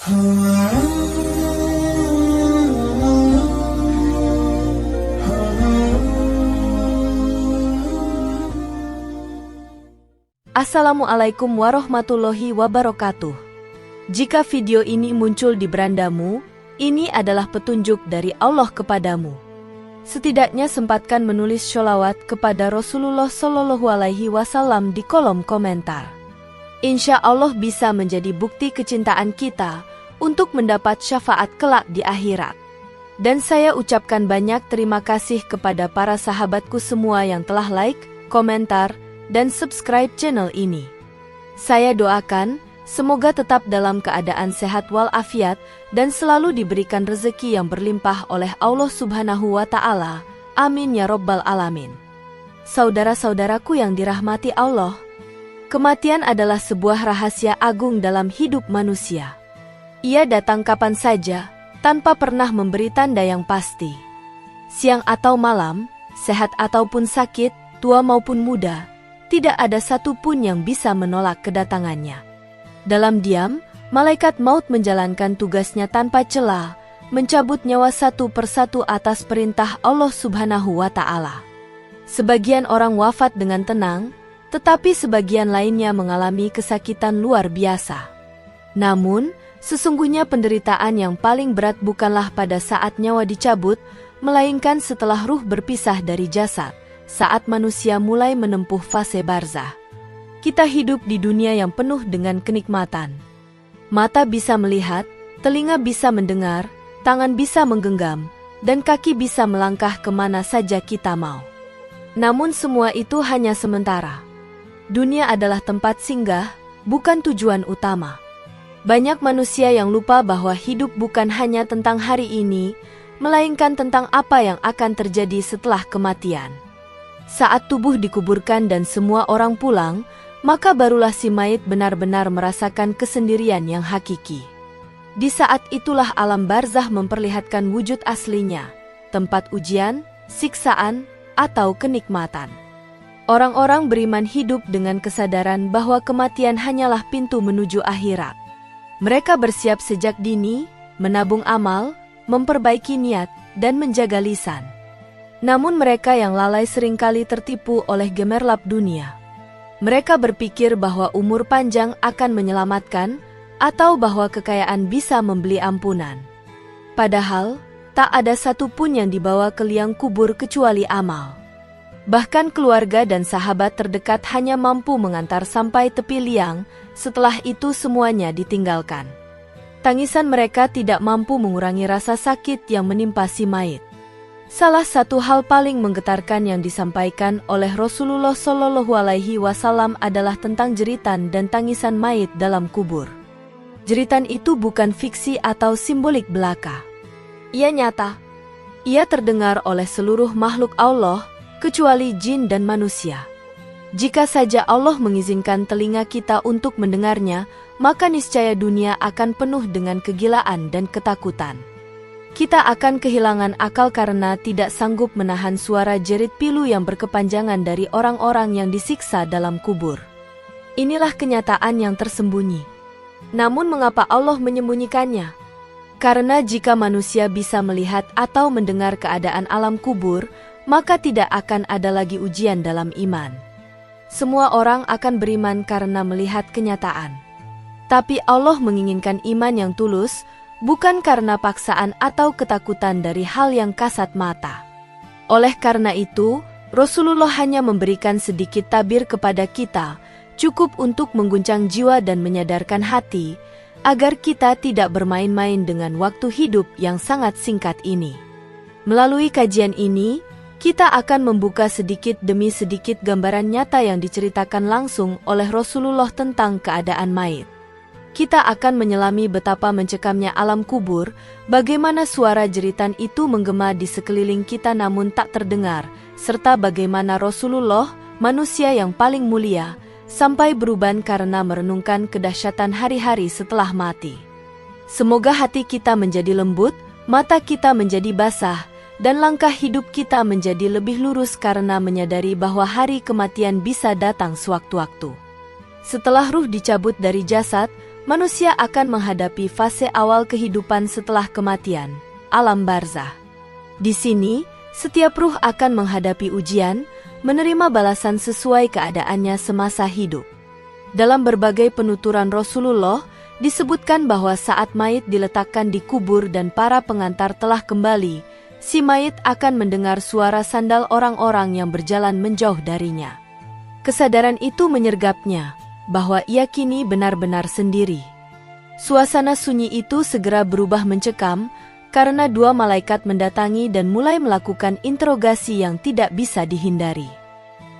Assalamualaikum warahmatullahi wabarakatuh. Jika video ini muncul di berandamu, ini adalah petunjuk dari Allah kepadamu. Setidaknya sempatkan menulis sholawat kepada Rasulullah Shallallahu Alaihi Wasallam di kolom komentar. Insya Allah bisa menjadi bukti kecintaan kita untuk mendapat syafaat kelak di akhirat. Dan saya ucapkan banyak terima kasih kepada para sahabatku semua yang telah like, komentar, dan subscribe channel ini. Saya doakan, semoga tetap dalam keadaan sehat walafiat dan selalu diberikan rezeki yang berlimpah oleh Allah Subhanahu wa Ta'ala. Amin ya Rabbal Alamin. Saudara-saudaraku yang dirahmati Allah, kematian adalah sebuah rahasia agung dalam hidup manusia. Ia datang kapan saja, tanpa pernah memberi tanda yang pasti. Siang atau malam, sehat ataupun sakit, tua maupun muda, tidak ada satupun yang bisa menolak kedatangannya. Dalam diam, malaikat maut menjalankan tugasnya tanpa celah, mencabut nyawa satu persatu atas perintah Allah Subhanahu wa Ta'ala. Sebagian orang wafat dengan tenang, tetapi sebagian lainnya mengalami kesakitan luar biasa. Namun, sesungguhnya penderitaan yang paling berat bukanlah pada saat nyawa dicabut, melainkan setelah ruh berpisah dari jasad, saat manusia mulai menempuh fase barzah. Kita hidup di dunia yang penuh dengan kenikmatan. Mata bisa melihat, telinga bisa mendengar, tangan bisa menggenggam, dan kaki bisa melangkah kemana saja kita mau. Namun semua itu hanya sementara. Dunia adalah tempat singgah, bukan tujuan utama. Banyak manusia yang lupa bahwa hidup bukan hanya tentang hari ini, melainkan tentang apa yang akan terjadi setelah kematian. Saat tubuh dikuburkan dan semua orang pulang, maka barulah si mayit benar-benar merasakan kesendirian yang hakiki. Di saat itulah alam barzah memperlihatkan wujud aslinya, tempat ujian, siksaan, atau kenikmatan. Orang-orang beriman hidup dengan kesadaran bahwa kematian hanyalah pintu menuju akhirat. Mereka bersiap sejak dini, menabung amal, memperbaiki niat, dan menjaga lisan. Namun mereka yang lalai seringkali tertipu oleh gemerlap dunia. Mereka berpikir bahwa umur panjang akan menyelamatkan, atau bahwa kekayaan bisa membeli ampunan. Padahal, tak ada satupun yang dibawa ke liang kubur kecuali amal. Bahkan keluarga dan sahabat terdekat hanya mampu mengantar sampai tepi liang, setelah itu semuanya ditinggalkan. Tangisan mereka tidak mampu mengurangi rasa sakit yang menimpa si mayit. Salah satu hal paling menggetarkan yang disampaikan oleh Rasulullah Shallallahu Alaihi Wasallam adalah tentang jeritan dan tangisan mayit dalam kubur. Jeritan itu bukan fiksi atau simbolik belaka. Ia nyata. Ia terdengar oleh seluruh makhluk Allah, kecuali jin dan manusia. Jika saja Allah mengizinkan telinga kita untuk mendengarnya, maka niscaya dunia akan penuh dengan kegilaan dan ketakutan. Kita akan kehilangan akal karena tidak sanggup menahan suara jerit pilu yang berkepanjangan dari orang-orang yang disiksa dalam kubur. Inilah kenyataan yang tersembunyi. Namun mengapa Allah menyembunyikannya? Karena jika manusia bisa melihat atau mendengar keadaan alam kubur, maka tidak akan ada lagi ujian dalam iman. Semua orang akan beriman karena melihat kenyataan. Tapi Allah menginginkan iman yang tulus, bukan karena paksaan atau ketakutan dari hal yang kasat mata. Oleh karena itu, Rasulullah hanya memberikan sedikit tabir kepada kita, cukup untuk mengguncang jiwa dan menyadarkan hati, agar kita tidak bermain-main dengan waktu hidup yang sangat singkat ini. Melalui kajian ini, kita akan membuka sedikit demi sedikit gambaran nyata yang diceritakan langsung oleh Rasulullah tentang keadaan mayit. Kita akan menyelami betapa mencekamnya alam kubur, bagaimana suara jeritan itu menggema di sekeliling kita namun tak terdengar, serta bagaimana Rasulullah, manusia yang paling mulia, sampai beruban karena merenungkan kedahsyatan hari-hari setelah mati. Semoga hati kita menjadi lembut, mata kita menjadi basah, dan langkah hidup kita menjadi lebih lurus karena menyadari bahwa hari kematian bisa datang sewaktu-waktu. Setelah ruh dicabut dari jasad, manusia akan menghadapi fase awal kehidupan setelah kematian, alam barzah. Di sini, setiap ruh akan menghadapi ujian, menerima balasan sesuai keadaannya semasa hidup. Dalam berbagai penuturan Rasulullah, disebutkan bahwa saat mayit diletakkan di kubur dan para pengantar telah kembali, si mayit akan mendengar suara sandal orang-orang yang berjalan menjauh darinya. Kesadaran itu menyergapnya, bahwa ia kini benar-benar sendiri. Suasana sunyi itu segera berubah mencekam, karena dua malaikat mendatangi dan mulai melakukan interogasi yang tidak bisa dihindari.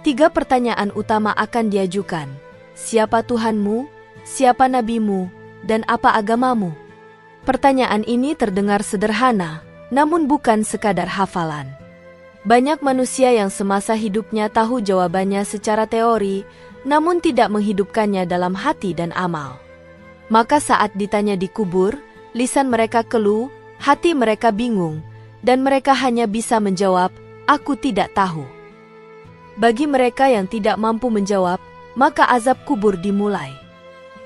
3 pertanyaan utama akan diajukan. Siapa Tuhanmu? Siapa nabimu? Dan apa agamamu? Pertanyaan ini terdengar sederhana, namun bukan sekadar hafalan. Banyak manusia yang semasa hidupnya tahu jawabannya secara teori, namun tidak menghidupkannya dalam hati dan amal. Maka saat ditanya di kubur, lisan mereka keluh, hati mereka bingung, dan mereka hanya bisa menjawab, "Aku tidak tahu." Bagi mereka yang tidak mampu menjawab, maka azab kubur dimulai.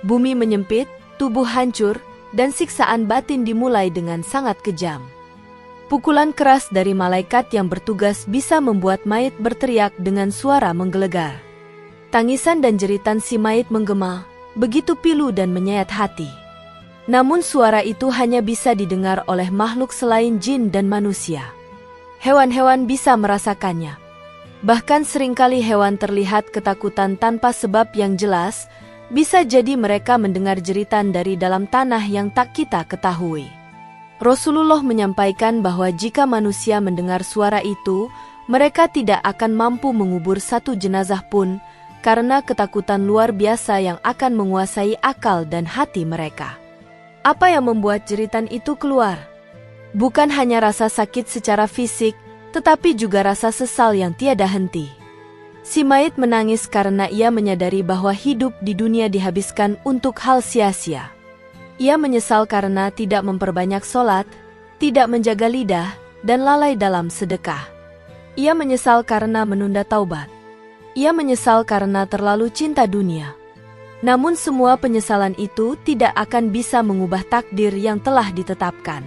Bumi menyempit, tubuh hancur, dan siksaan batin dimulai dengan sangat kejam. Pukulan keras dari malaikat yang bertugas bisa membuat mayit berteriak dengan suara menggelegar. Tangisan dan jeritan si mayit menggema, begitu pilu dan menyayat hati. Namun suara itu hanya bisa didengar oleh makhluk selain jin dan manusia. Hewan-hewan bisa merasakannya. Bahkan seringkali hewan terlihat ketakutan tanpa sebab yang jelas, bisa jadi mereka mendengar jeritan dari dalam tanah yang tak kita ketahui. Rasulullah menyampaikan bahwa jika manusia mendengar suara itu, mereka tidak akan mampu mengubur satu jenazah pun, karena ketakutan luar biasa yang akan menguasai akal dan hati mereka. Apa yang membuat jeritan itu keluar? Bukan hanya rasa sakit secara fisik, tetapi juga rasa sesal yang tiada henti. Si mayit menangis karena ia menyadari bahwa hidup di dunia dihabiskan untuk hal sia-sia. Ia menyesal karena tidak memperbanyak sholat, tidak menjaga lidah, dan lalai dalam sedekah. Ia menyesal karena menunda taubat. Ia menyesal karena terlalu cinta dunia. Namun semua penyesalan itu tidak akan bisa mengubah takdir yang telah ditetapkan.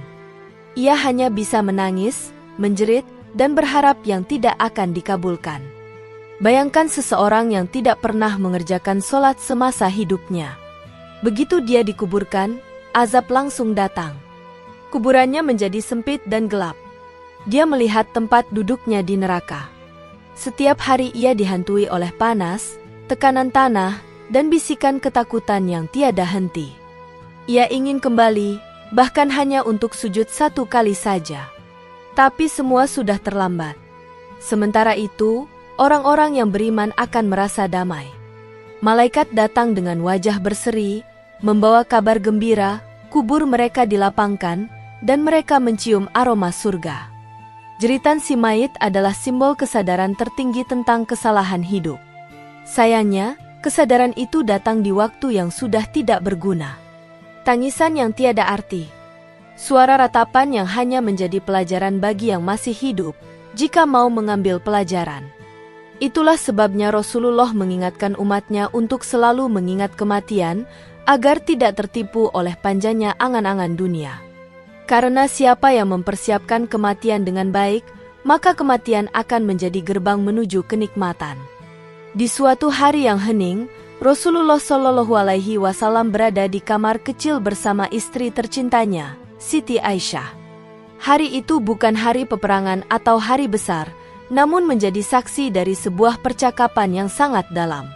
Ia hanya bisa menangis, menjerit, dan berharap yang tidak akan dikabulkan. Bayangkan seseorang yang tidak pernah mengerjakan sholat semasa hidupnya. Begitu dia dikuburkan, azab langsung datang. Kuburannya menjadi sempit dan gelap. Dia melihat tempat duduknya di neraka. Setiap hari ia dihantui oleh panas, tekanan tanah, dan bisikan ketakutan yang tiada henti. Ia ingin kembali, bahkan hanya untuk sujud 1 kali saja. Tapi semua sudah terlambat. Sementara itu, orang-orang yang beriman akan merasa damai. Malaikat datang dengan wajah berseri, membawa kabar gembira, kubur mereka dilapangkan, dan mereka mencium aroma surga. Jeritan si mayit adalah simbol kesadaran tertinggi tentang kesalahan hidup. Sayangnya, kesadaran itu datang di waktu yang sudah tidak berguna. Tangisan yang tiada arti. Suara ratapan yang hanya menjadi pelajaran bagi yang masih hidup, jika mau mengambil pelajaran. Itulah sebabnya Rasulullah mengingatkan umatnya untuk selalu mengingat kematian, agar tidak tertipu oleh panjangnya angan-angan dunia. Karena siapa yang mempersiapkan kematian dengan baik, maka kematian akan menjadi gerbang menuju kenikmatan. Di suatu hari yang hening, Rasulullah Shallallahu Alaihi Wasallam berada di kamar kecil bersama istri tercintanya, Siti Aisyah. Hari itu bukan hari peperangan atau hari besar, namun menjadi saksi dari sebuah percakapan yang sangat dalam.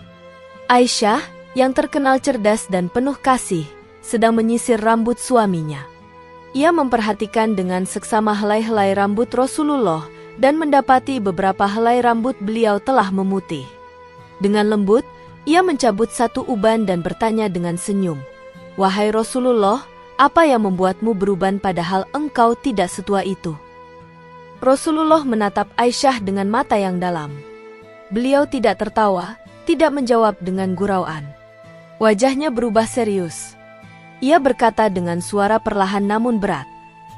Aisyah, yang terkenal cerdas dan penuh kasih, sedang menyisir rambut suaminya. Ia memperhatikan dengan seksama helai-helai rambut Rasulullah dan mendapati beberapa helai rambut beliau telah memutih. Dengan lembut, ia mencabut satu uban dan bertanya dengan senyum, "Wahai Rasulullah, apa yang membuatmu beruban padahal engkau tidak setua itu?" Rasulullah menatap Aisyah dengan mata yang dalam. Beliau tidak tertawa, tidak menjawab dengan gurauan. Wajahnya berubah serius. Ia berkata dengan suara perlahan namun berat,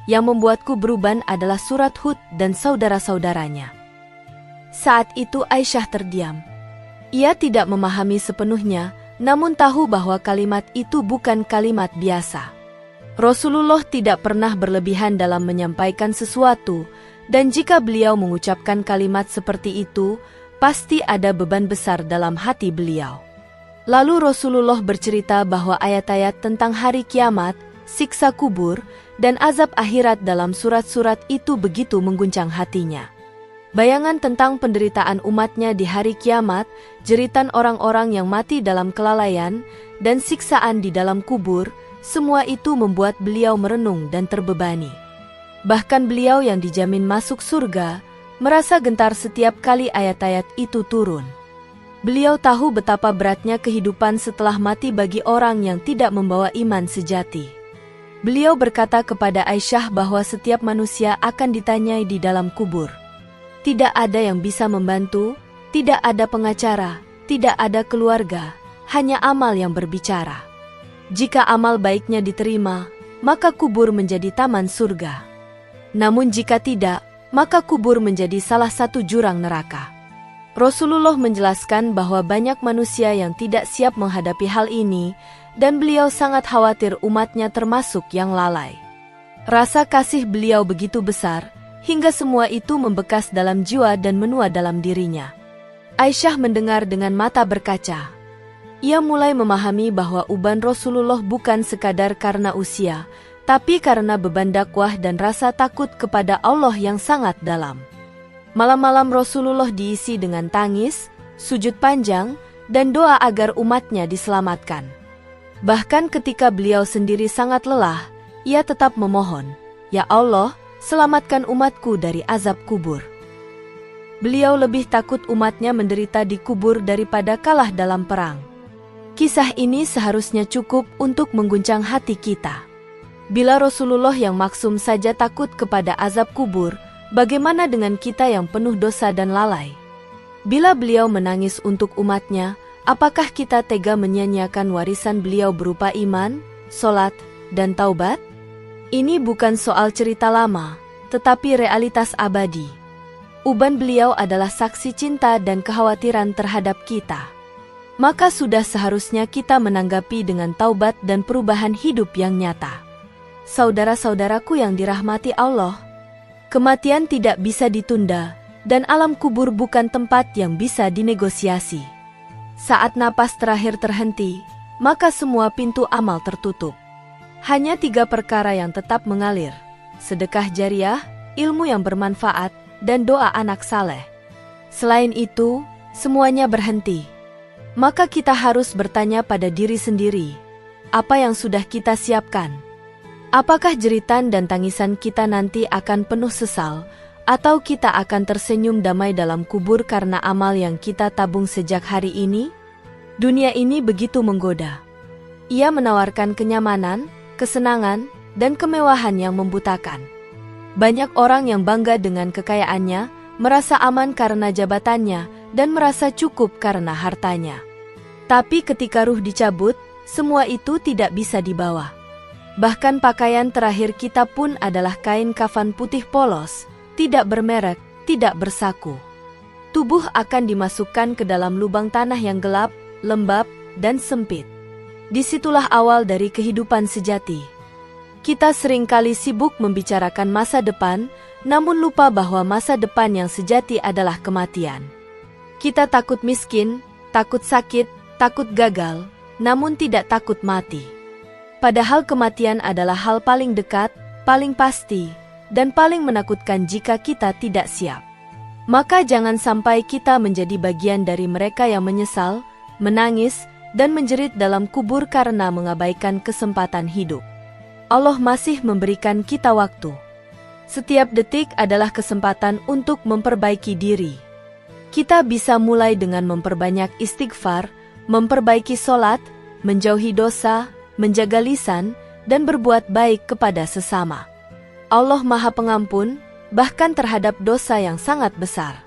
"Yang membuatku beruban adalah surat Hud dan saudara-saudaranya." Saat itu Aisyah terdiam. Ia tidak memahami sepenuhnya namun tahu bahwa kalimat itu bukan kalimat biasa. Rasulullah tidak pernah berlebihan dalam menyampaikan sesuatu, dan jika beliau mengucapkan kalimat seperti itu, pasti ada beban besar dalam hati beliau. Lalu Rasulullah bercerita bahwa ayat-ayat tentang hari kiamat, siksa kubur, dan azab akhirat dalam surat-surat itu begitu mengguncang hatinya. Bayangan tentang penderitaan umatnya di hari kiamat, jeritan orang-orang yang mati dalam kelalaian, dan siksaan di dalam kubur, semua itu membuat beliau merenung dan terbebani. Bahkan beliau yang dijamin masuk surga, merasa gentar setiap kali ayat-ayat itu turun. Beliau tahu betapa beratnya kehidupan setelah mati bagi orang yang tidak membawa iman sejati. Beliau berkata kepada Aisyah bahwa setiap manusia akan ditanyai di dalam kubur. Tidak ada yang bisa membantu, tidak ada pengacara, tidak ada keluarga, hanya amal yang berbicara. Jika amal baiknya diterima, maka kubur menjadi taman surga. Namun jika tidak, maka kubur menjadi salah satu jurang neraka. Rasulullah menjelaskan bahwa banyak manusia yang tidak siap menghadapi hal ini, dan beliau sangat khawatir umatnya termasuk yang lalai. Rasa kasih beliau begitu besar, hingga semua itu membekas dalam jiwa dan menua dalam dirinya. Aisyah mendengar dengan mata berkaca. Ia mulai memahami bahwa uban Rasulullah bukan sekadar karena usia, tapi karena beban dakwah dan rasa takut kepada Allah yang sangat dalam. Malam-malam Rasulullah diisi dengan tangis, sujud panjang, dan doa agar umatnya diselamatkan. Bahkan ketika beliau sendiri sangat lelah, ia tetap memohon, "Ya Allah, selamatkan umatku dari azab kubur." Beliau lebih takut umatnya menderita di kubur daripada kalah dalam perang. Kisah ini seharusnya cukup untuk mengguncang hati kita. Bila Rasulullah yang maksum saja takut kepada azab kubur, bagaimana dengan kita yang penuh dosa dan lalai? Bila beliau menangis untuk umatnya, apakah kita tega menyia-nyiakan warisan beliau berupa iman, solat, dan taubat? Ini bukan soal cerita lama, tetapi realitas abadi. Uban beliau adalah saksi cinta dan kekhawatiran terhadap kita. Maka sudah seharusnya kita menanggapi dengan taubat dan perubahan hidup yang nyata. Saudara-saudaraku yang dirahmati Allah, kematian tidak bisa ditunda, dan alam kubur bukan tempat yang bisa dinegosiasi. Saat napas terakhir terhenti, maka semua pintu amal tertutup. Hanya 3 perkara yang tetap mengalir: sedekah jariah, ilmu yang bermanfaat, dan doa anak saleh. Selain itu, semuanya berhenti. Maka kita harus bertanya pada diri sendiri, apa yang sudah kita siapkan? Apakah jeritan dan tangisan kita nanti akan penuh sesal, atau kita akan tersenyum damai dalam kubur karena amal yang kita tabung sejak hari ini? Dunia ini begitu menggoda. Ia menawarkan kenyamanan, kesenangan, dan kemewahan yang membutakan. Banyak orang yang bangga dengan kekayaannya, merasa aman karena jabatannya, dan merasa cukup karena hartanya. Tapi ketika ruh dicabut, semua itu tidak bisa dibawa. Bahkan pakaian terakhir kita pun adalah kain kafan putih polos, tidak bermerek, tidak bersaku. Tubuh akan dimasukkan ke dalam lubang tanah yang gelap, lembab, dan sempit. Disitulah awal dari kehidupan sejati. Kita seringkali sibuk membicarakan masa depan, namun lupa bahwa masa depan yang sejati adalah kematian. Kita takut miskin, takut sakit, takut gagal, namun tidak takut mati. Padahal kematian adalah hal paling dekat, paling pasti, dan paling menakutkan jika kita tidak siap. Maka jangan sampai kita menjadi bagian dari mereka yang menyesal, menangis, dan menjerit dalam kubur karena mengabaikan kesempatan hidup. Allah masih memberikan kita waktu. Setiap detik adalah kesempatan untuk memperbaiki diri. Kita bisa mulai dengan memperbanyak istighfar, memperbaiki solat, menjauhi dosa, menjaga lisan, dan berbuat baik kepada sesama. Allah Maha Pengampun, bahkan terhadap dosa yang sangat besar.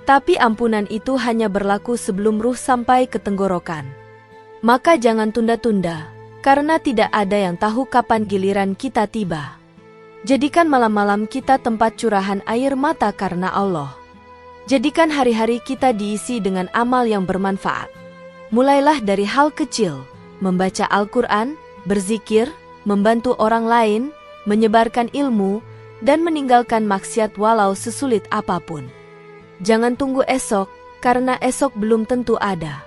Tapi ampunan itu hanya berlaku sebelum ruh sampai ke tenggorokan. Maka jangan tunda-tunda, karena tidak ada yang tahu kapan giliran kita tiba. Jadikan malam-malam kita tempat curahan air mata karena Allah. Jadikan hari-hari kita diisi dengan amal yang bermanfaat. Mulailah dari hal kecil, membaca Al-Quran, berzikir, membantu orang lain, menyebarkan ilmu, dan meninggalkan maksiat walau sesulit apapun. Jangan tunggu esok, karena esok belum tentu ada.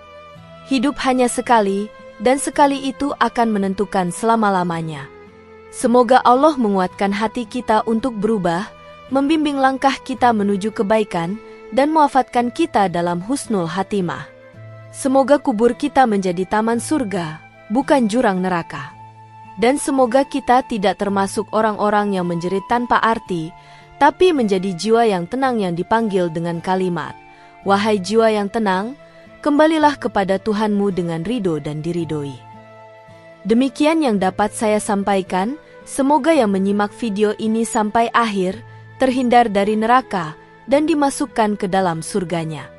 Hidup hanya sekali, dan sekali itu akan menentukan selama-lamanya. Semoga Allah menguatkan hati kita untuk berubah, membimbing langkah kita menuju kebaikan, dan mewafatkan kita dalam husnul hatimah. Semoga kubur kita menjadi taman surga, bukan jurang neraka. Dan semoga kita tidak termasuk orang-orang yang menjerit tanpa arti, tapi menjadi jiwa yang tenang yang dipanggil dengan kalimat, "Wahai jiwa yang tenang, kembalilah kepada Tuhanmu dengan ridho dan diridhoi." Demikian yang dapat saya sampaikan, semoga yang menyimak video ini sampai akhir, terhindar dari neraka, dan dimasukkan ke dalam surganya.